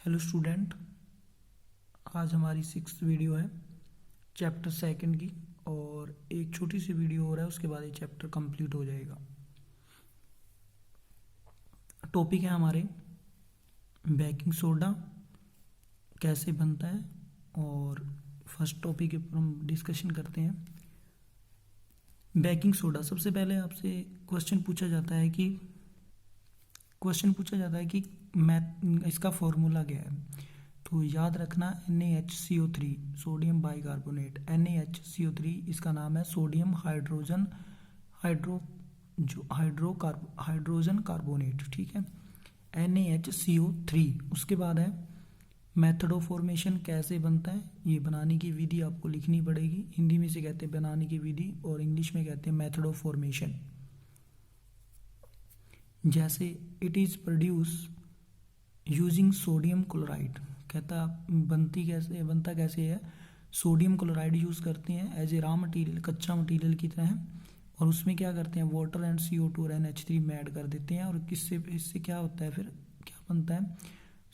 Hello student, आज हमारी 6th video है चैप्टर 2 की। और एक छोटी सी वीडियो हो रहा है, उसके बाद ये चैप्टर कंप्लीट हो जाएगा। टॉपिक है हमारे बेकिंग सोडा कैसे बनता है। और फर्स्ट टॉपिक के ऊपर हम डिस्कशन करते हैं। बेकिंग सोडा, सबसे पहले आपसे क्वेश्चन पूछा जाता है कि इसका फॉर्मूला क्या है। तो याद रखना NaHCO3 सोडियम बाइकार्बोनेट। NaHCO3 इसका नाम है सोडियम हाइड्रोजन कार्बोनेट, ठीक है, NaHCO3। उसके बाद है मेथड ऑफ फॉर्मेशन, कैसे बनता है। ये बनाने की विधि आपको लिखनी पड़ेगी। हिंदी में से कहते हैं बनाने की विधि और इंग्लिश में कहते हैं मेथड ऑफ फॉर्मेशन। जैसे it is produce using sodium chloride, कहता बनता कैसे है। सोडियम क्लोराइड यूज़ करते हैं एज ए रॉ मटेरियल, कच्चा मटेरियल की तरह। और उसमें क्या करते हैं, वाटर एंड CO2 और NH3 में ऐड कर देते हैं। और इससे क्या होता है, फिर क्या बनता है,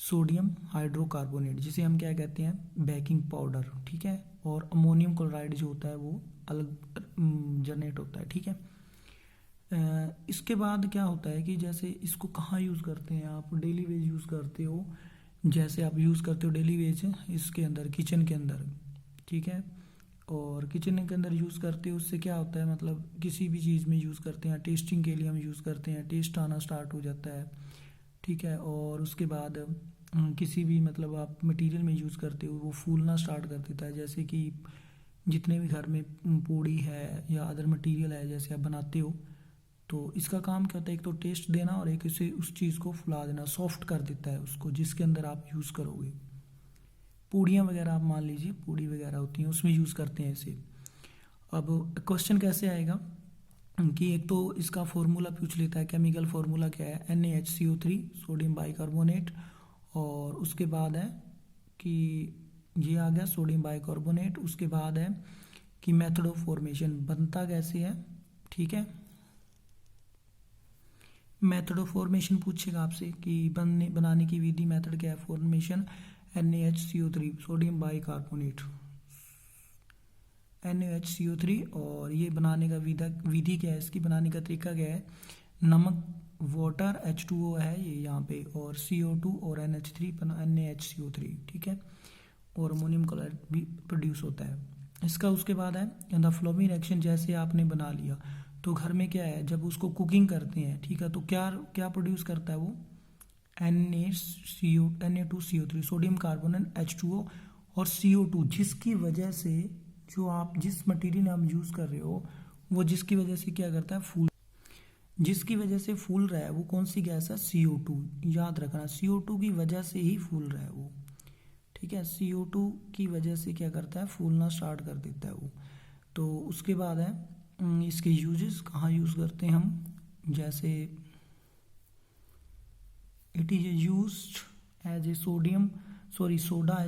सोडियम हाइड्रोकार्बोनेट, जिसे हम क्या कहते हैं, बेकिंग पाउडर, ठीक है। और अमोनियम क्लोराइड जो होता है वो अलग जनरेट होता है, ठीक है। इसके बाद क्या होता है कि जैसे इसको कहाँ यूज़ करते हैं, आप डेली वेज यूज़ करते हो। जैसे आप यूज़ करते हो डेली वेज इसके अंदर, किचन के अंदर, ठीक है। और किचन के अंदर यूज़ करते हो, उससे क्या होता है, मतलब किसी भी चीज़ में यूज़ करते हैं। टेस्टिंग के लिए हम यूज़ करते हैं, टेस्ट आना स्टार्ट हो जाता है, ठीक है। और उसके बाद किसी भी मतलब आप मटेरियल में यूज़ करते हो, वो फूलना स्टार्ट कर देता है। जैसे कि जितने भी घर में पूड़ी है या अदर मटेरियल है जैसे आप बनाते हो, तो इसका काम क्या होता है, एक तो टेस्ट देना और एक इसे उस चीज़ को फुला देना, सॉफ्ट कर देता है उसको जिसके अंदर आप यूज़ करोगे। पूड़ियाँ वगैरह आप मान लीजिए, पूड़ी वगैरह होती हैं, उसमें यूज़ करते हैं इसे। अब क्वेश्चन कैसे आएगा कि एक तो इसका फॉर्मूला पूछ लेता है, केमिकल फार्मूला क्या है, NaHCO3 सोडियम बाइकार्बोनेट। और उसके बाद है कि ये आ गया सोडियम बाइकार्बोनेट। उसके बाद है कि मेथड ऑफ फॉर्मेशन, बनता कैसे है, ठीक है। मेथड ऑफ फॉर्मेशन पूछेगा आपसे कि बनाने की विधि, मेथड क्या है, formation NaHCO3 sodium bicarbonate, NaHCO3। और ये बनाने का विधि क्या है, इसकी बनाने का तरीका क्या है। नमक, वाटर, H2O है ये यहाँ पे, और CO2 और NH3 NaHCO3, ठीक है। और अमोनियम क्लोराइड भी प्रोड्यूस होता है इसका। उसके बाद है द फॉलोइंग रिएक्शन, जैसे आपने बना लिया तो घर में क्या है, जब उसको कुकिंग करते हैं, ठीक है, तो क्या प्रोड्यूस करता है वो, Na2CO3 सोडियम कार्बोनेट, H2O और CO2, जिसकी वजह से जो आप जिस मटेरियल आप यूज़ कर रहे हो वो जिसकी वजह से क्या करता है, जिसकी वजह से फूल रहा है वो कौन सी गैस है, CO2। याद रखना CO2 की वजह से ही फूल रहा है वो, ठीक है। CO2 की वजह से क्या करता है, फूलना स्टार्ट कर देता है वो। तो उसके बाद है इसके यूजेस, कहाँ यूज़ करते हैं हम। जैसे it is used as a soda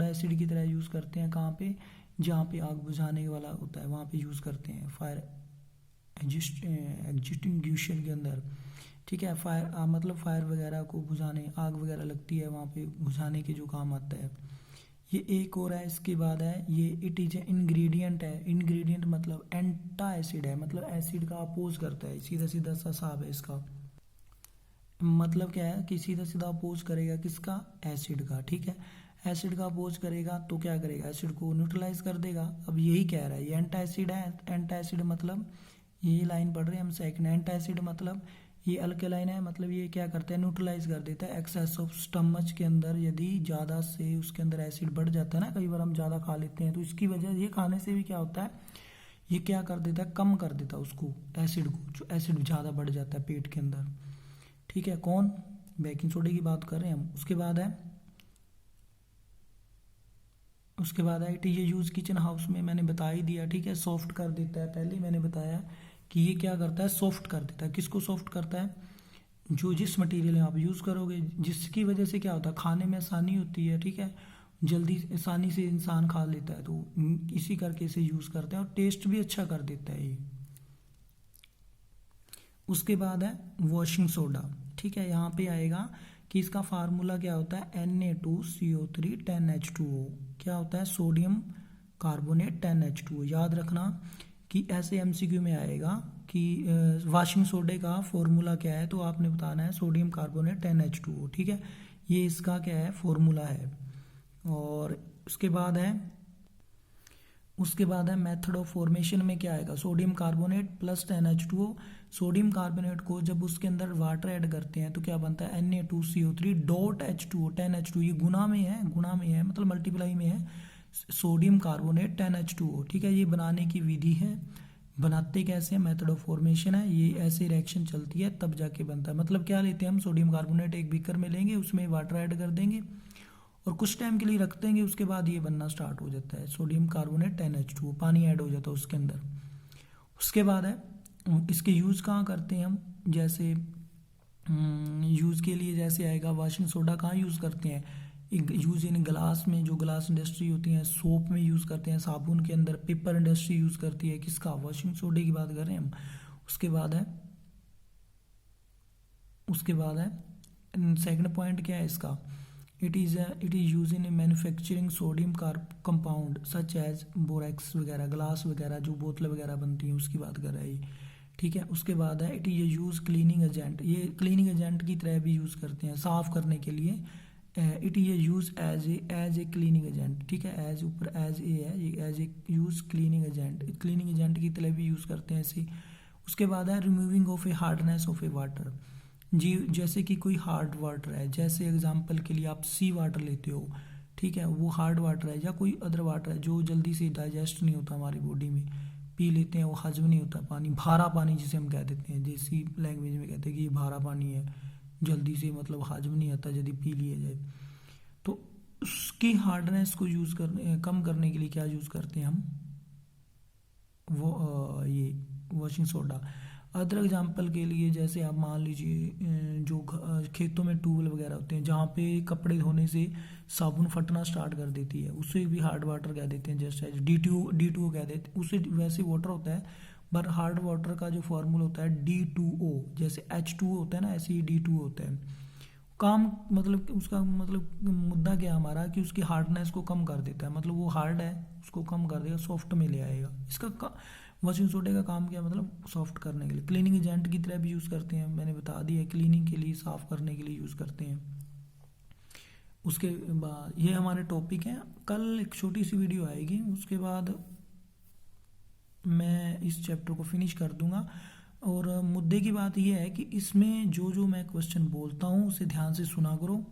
acid की तरह यूज़ करते हैं। कहाँ पे, जहाँ पे आग बुझाने वाला होता है वहाँ पे यूज़ करते हैं, फायर एग्जिस्टिंग्विशर के अंदर, ठीक है। मतलब फायर वगैरह को बुझाने, आग वगैरह लगती है वहाँ पे बुझाने के जो काम आता है। ये एक और है। इसके बाद है ये इट इज इंग्रेडिएंट है। इंग्रेडिएंट मतलब एंटा एसिड है, मतलब एसिड का अपोज करता है, सीधा सीधा सा हिसाब है इसका। मतलब क्या है कि सीधा सीधा अपोज करेगा किसका, एसिड का, ठीक है। एसिड का अपोज करेगा तो क्या करेगा, एसिड को न्यूट्रलाइज कर देगा। अब यही कह रहा है, ये एंटा एसिड है। एंटा एसिड मतलब ये लाइन पढ़ रहे हैं हम सेकंड। एंटा एसिड मतलब ये अल्केलाइन है, मतलब ये क्या करता है, न्यूट्रलाइज कर देता है। एक्सेस ऑफ स्टमच के अंदर यदि ज़्यादा से उसके अंदर एसिड बढ़ जाता है ना, कई बार हम ज़्यादा खा लेते हैं, तो इसकी वजह ये खाने से भी क्या होता है, ये क्या कर देता है, कम कर देता है उसको, एसिड को, जो एसिड ज़्यादा बढ़ जाता है पेट के अंदर, ठीक है। कौन, बेकिंग सोडे की बात कर रहे हैं हम। उसके बाद है it is use kitchen house में, मैंने बता ही दिया, ठीक है। सॉफ्ट कर देता है, पहले मैंने बताया कि ये क्या करता है, सॉफ्ट कर देता है। किसको सॉफ्ट करता है, जो जिस मटेरियल आप यूज़ करोगे, जिसकी वजह से क्या होता है, खाने में आसानी होती है, ठीक है, जल्दी आसानी से इंसान खा लेता है। तो इसी करके इसे यूज़ करते हैं और टेस्ट भी अच्छा कर देता है ये। उसके बाद है वॉशिंग सोडा। ठीक है, यहाँ पे आएगा कि इसका फार्मूला क्या होता है, Na2CO3 10H2O। क्या होता है, सोडियम कार्बोनेट 10H2O। याद रखना कि ऐसे एमसीक्यू में आएगा कि वाशिंग सोडे का फॉर्मूला क्या है, तो आपने बताना है सोडियम कार्बोनेट 10H2O। ठीक है, ये इसका क्या है, फॉर्मूला है। और उसके बाद है मेथड ऑफ फॉर्मेशन में क्या आएगा, sodium carbonate plus 10H2O। Sodium carbonate को जब उसके अंदर वाटर ऐड करते हैं तो क्या बनता है, Na2CO3 डॉट H2O 10H2O। ये गुना में है मतलब मल्टीप्लाई में है, सोडियम कार्बोनेट 10H2O। ठीक है, ये बनाने की विधि है, बनाते कैसे हैं, मेथड ऑफ फॉर्मेशन है। ये ऐसे रिएक्शन चलती है तब जाके बनता है। मतलब क्या लेते हैं हम, सोडियम कार्बोनेट एक बीकर में लेंगे, उसमें वाटर ऐड कर देंगे और कुछ टाइम के लिए रख देंगे, उसके बाद ये बनना स्टार्ट हो जाता है, सोडियम कार्बोनेट 10H2O, पानी ऐड हो जाता है उसके अंदर। उसके बाद है इसके यूज़ कहाँ करते हैं हम, जैसे यूज़ के लिए जैसे आएगा, वाशिंग सोडा कहाँ यूज़ करते हैं, यूज़ इन ग्लास में, जो ग्लास इंडस्ट्री होती है, सोप में यूज़ करते हैं, साबुन के अंदर, पेपर इंडस्ट्री यूज़ करती है, किसका, वाशिंग सोडे की बात कर रहे हैं हम। उसके बाद है सेकंड पॉइंट क्या है इसका, it is use in manufacturing sodium compound such as borax वगैरह, ग्लास वगैरह जो बोतलें वगैरह बनती हैं उसकी बात कर रहा है ये। ठीक है, उसके बाद है it is use cleaning agent, ये क्लीनिंग एजेंट की तरह भी यूज़ करते हैं साफ़ करने के लिए। It is use as a cleaning agent. ठीक है, एज ऊपर एज ए है, ये as a use cleaning agent की तरह भी यूज़ करते हैं ऐसे। उसके बाद है removing of a hardness of a water जी, जैसे कि कोई हार्ड वाटर है, जैसे एग्जांपल के लिए आप सी वाटर लेते हो, ठीक है, वो हार्ड वाटर है, या कोई अदर वाटर है जो जल्दी से डाइजेस्ट नहीं होता हमारी बॉडी में, पी लेते हैं वो हजम नहीं होता पानी, भारा पानी जिसे हम कह देते हैं, देसी लैंग्वेज में कहते हैं कि ये भारा पानी है, जल्दी से मतलब हजम नहीं आता यदि पी लिया जाए। तो उसकी हार्डनेस को कम करने के लिए क्या यूज़ करते हैं हम, वो ये वाशिंग सोडा। अदर एग्जाम्पल के लिए जैसे आप मान लीजिए जो खेतों में ट्यूबवेल वगैरह होते हैं जहाँ पे कपड़े धोने से साबुन फटना स्टार्ट कर देती है, उसे भी हार्ड वाटर कह देते हैं, जस्ट एज D2O कह देते हैं, उसे वैसे वाटर होता है, पर हार्ड वाटर का जो फॉर्मूला होता है D2O, जैसे H2O होता है ना, ऐसे ही D2O होता है। काम मतलब उसका मतलब मुद्दा क्या है हमारा, कि उसकी हार्डनेस को कम कर देता है, मतलब वो हार्ड है उसको कम कर देगा, सॉफ्ट में ले आएगा। इसका वाशिंग सोडे का काम क्या, मतलब सॉफ्ट करने के लिए, क्लीनिंग एजेंट की तरह भी यूज़ करते हैं, मैंने बता दिया, क्लीनिंग के लिए, साफ़ करने के लिए यूज़ करते हैं। उसके बाद ये हमारे टॉपिक हैं, कल एक छोटी सी वीडियो आएगी, उसके बाद मैं इस चैप्टर को फिनिश कर दूंगा। और मुद्दे की बात यह है कि इसमें जो जो मैं क्वेश्चन बोलता हूँ उसे ध्यान से सुना करो,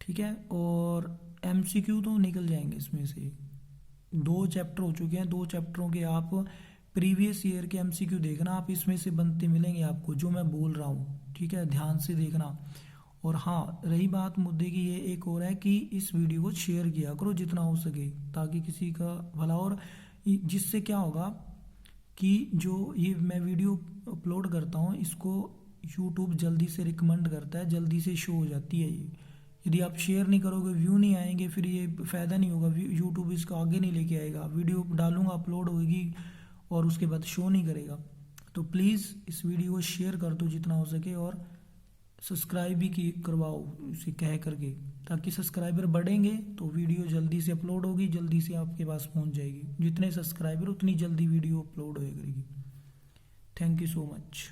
ठीक है। और एमसीक्यू तो निकल जाएंगे इसमें से, 2 चैप्टर हो चुके हैं, 2 चैप्टरों के आप प्रीवियस ईयर के एमसीक्यू देखना, आप इसमें से बनते मिलेंगे आपको जो मैं बोल रहा हूँ, ठीक है, ध्यान से देखना। और हाँ, रही बात मुद्दे की, ये एक और है कि इस वीडियो को शेयर किया करो जितना हो सके, ताकि किसी का भला, और जिससे क्या होगा कि जो ये मैं वीडियो अपलोड करता हूँ इसको यूट्यूब जल्दी से रिकमेंड करता है, जल्दी से शो हो जाती है ये। यदि आप शेयर नहीं करोगे, व्यू नहीं आएंगे, फिर ये फ़ायदा नहीं होगा, यूट्यूब इसको आगे नहीं लेके आएगा। वीडियो डालूंगा, अपलोड होगी और उसके बाद शो नहीं करेगा। तो प्लीज़ इस वीडियो को शेयर कर दो जितना हो सके, और सब्सक्राइब भी करवाओ इसे कह करके, ताकि सब्सक्राइबर बढ़ेंगे तो वीडियो जल्दी से अपलोड होगी, जल्दी से आपके पास पहुंच जाएगी। जितने सब्सक्राइबर उतनी जल्दी वीडियो अपलोड हो करेगी। Thank you so much.